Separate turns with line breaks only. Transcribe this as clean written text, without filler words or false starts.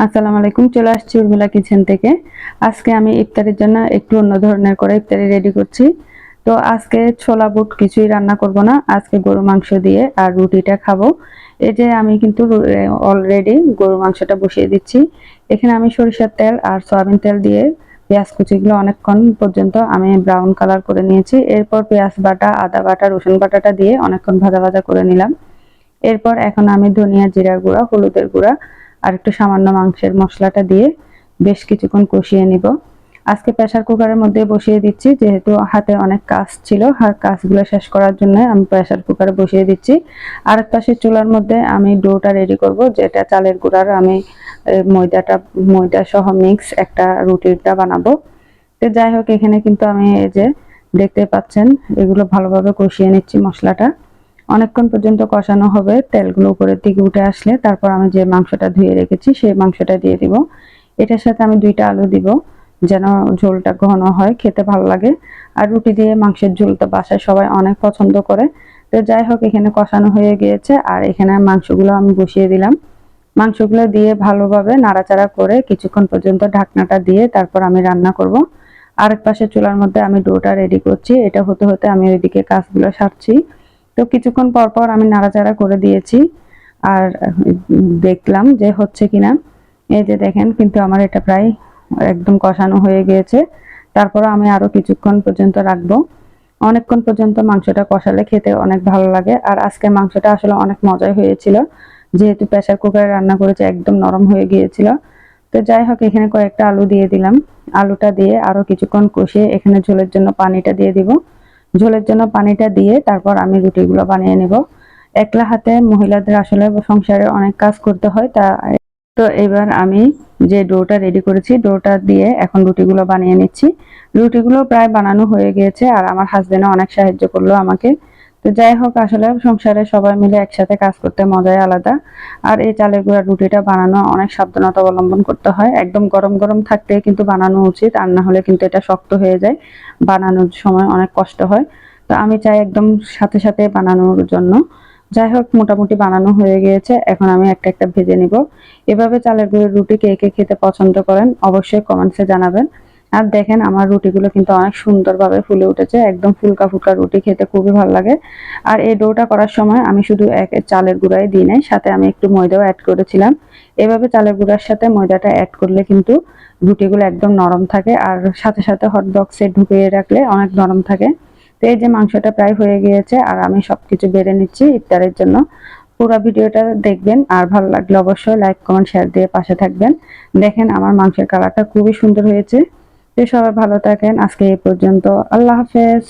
আসসালামু আলাইকুম। চলে আসছি উর্মিলা কিচেন থেকে। আজকে আমি ইফতারের জন্য একটু অন্য ধরনের করে ইফতারি রেডি করছি। তো আজকে ছোলা বুট কিছুই রান্না করব না, আজকে গরু মাংস দিয়ে আর রুটিটা খাবো। এই যে আমি কিন্তু অলরেডি গরু মাংসটা বসিয়ে দিচ্ছি। এখানে আমি সরিষার তেল আর সয়াবিন তেল দিয়ে পেঁয়াজ কুচিগুলো অনেকক্ষণ পর্যন্ত আমি ব্রাউন কালার করে নিয়েছি। এরপর পেঁয়াজ বাটা, আদা বাটা, রসুন বাটাটা দিয়ে অনেকক্ষণ ভাজা ভাজা করে নিলাম। এরপর এখন আমি ধনিয়া, জিরার গুঁড়া, হলুদের গুঁড়া আর একটু সামান্য মাংসের মশলাটা দিয়ে বেশ কিছুক্ষণ কষিয়ে নিব। আজকে প্রেসার কুকারের মধ্যে বসিয়ে দিচ্ছি, যেহেতু হাতে অনেক কাজ ছিল, কাজগুলো শেষ করার জন্য আমি প্রেসার কুকারে বসিয়ে দিচ্ছি। আর এক পাশে চুলার মধ্যে আমি ডোটা রেডি করব, যেটা চালের গুঁড়ার আমি ময়দা সহ মিক্স একটা রুটিটা বানাবো। তো যাই হোক, এখানে কিন্তু আমি এই যে দেখতে পাচ্ছেন এগুলো ভালোভাবে কষিয়ে নিচ্ছি। মশলাটা অনেকক্ষণ পর্যন্ত কষানো হবে, তেলগুলো উপরের দিকে উঠে আসলে তারপর আমি যে মাংসটা ধুয়ে রেখেছি সেই মাংসটা দিয়ে দিব। এটার সাথে আমি 2টা আলু দিব, যেন ঝোলটা ঘন হয়, খেতে ভালো লাগে। আর রুটি দিয়ে মাংসের ঝোল তো বাসায় সবাই অনেক পছন্দ করে। তো যাই হোক, এখানে কষানো হয়ে গিয়েছে আর এখানে মাংসগুলো আমি বসিয়ে দিলাম। মাংসগুলো দিয়ে ভালোভাবে নাড়াচাড়া করে কিছুক্ষণ পর্যন্ত ঢাকনাটা দিয়ে তারপর আমি রান্না করব। আরেক পাশে চুলার মধ্যে আমি ডোটা রেডি করছি, এটা হতে হতে আমি ওইদিকে কাজগুলো সারছি। তো কিছুক্ষণ পর পর আমি নাড়াচাড়া করে দিয়েছি আর দেখলাম যে হচ্ছে কিনা। এই যে দেখেন, কিন্তু আমার এটা প্রায় একদম কষানো হয়ে গিয়েছে। তারপর আমি আরো কিছুক্ষণ পর্যন্ত রাখবো। অনেকক্ষণ পর্যন্ত মাংসটা কষালে খেতে অনেক ভালো লাগে। আর আজকের মাংসটা আসলে অনেক মজাই হয়েছিল, যেহেতু প্রেসার কুকারে রান্না করেছে, একদম নরম হয়ে গিয়েছিল। তো যাই হোক, এখানে কয়েকটা আলু দিয়ে দিলাম। আলুটা দিয়ে আরো কিছুক্ষণ কষিয়ে এখানে ঝোলের জন্য পানিটা দিয়ে দিব। ঝোলের জন্য পানিটা দিয়ে তারপর আমি রুটিগুলো বানিয়ে নেব। একলা হাতে মহিলাদের আসলে সংসারে অনেক কাজ করতে হয়। তো এবার আমি যে ডোটা রেডি করেছি, ডোটা দিয়ে এখন রুটিগুলো বানিয়ে নিচ্ছি। রুটিগুলো প্রায় বানানো হয়ে গিয়েছে আর আমার হাজবেন্ডও অনেক সাহায্য করলো আমাকে। তো যাই হোক, আসলে সংসারে সবাই মিলে একসাথে কাজ করতে মজাই আলাদা। আর এই চালের গুঁড়ার রুটিটা বানানো অনেক সাবধানতা অবলম্বন করতে হয়, একদম গরম গরম থাকতে কিন্তু বানানো উচিত, আর না হলে কিন্তু এটা শক্ত হয়ে যায়, বানানোর সময় অনেক কষ্ট হয়। তো আমি চাই একদম সাথে সাথে বানানোর জন্য। যাই হোক, মোটামুটি বানানো হয়ে গিয়েছে, এখন আমি একটা একটা ভেজে নিব। এভাবে চালের গুঁড়োর রুটি কে কে খেতে পছন্দ করেন অবশ্যই কমেন্টসে জানাবেন। আর দেখেন, আমার রুটিগুলো কিন্তু অনেক সুন্দরভাবে ফুলে উঠেছে, একদম ফুলকা ফুলকা রুটি, খেতে খুবই ভালো লাগে। আর এই ডোটা করার সময় আমি শুধু চালের গুঁড়াই দিই নাই, সাথে আমি একটু ময়দাও অ্যাড করেছিলাম। এভাবে চালের গুঁড়ার সাথে ময়দাটা অ্যাড করলে কিন্তু রুটিগুলো একদম নরম থাকে, আর সাথে সাথে হট বক্সে ঢুকিয়ে রাখলে অনেক নরম থাকে। তো এই যে মাংসটা প্রায় হয়ে গিয়েছে আর আমি সবকিছু বেড়ে নিচ্ছি ইফতারের জন্য। পুরো ভিডিওটা দেখবেন, আর ভালো লাগলে অবশ্যই লাইক, কমেন্ট, শেয়ার দিয়ে পাশে থাকবেন। দেখেন, আমার মাংসের কালারটা খুবই সুন্দর হয়েছে। তো সবাই ভালো থাকেন, আজকে এই পর্যন্ত। আল্লাহ হাফেজ।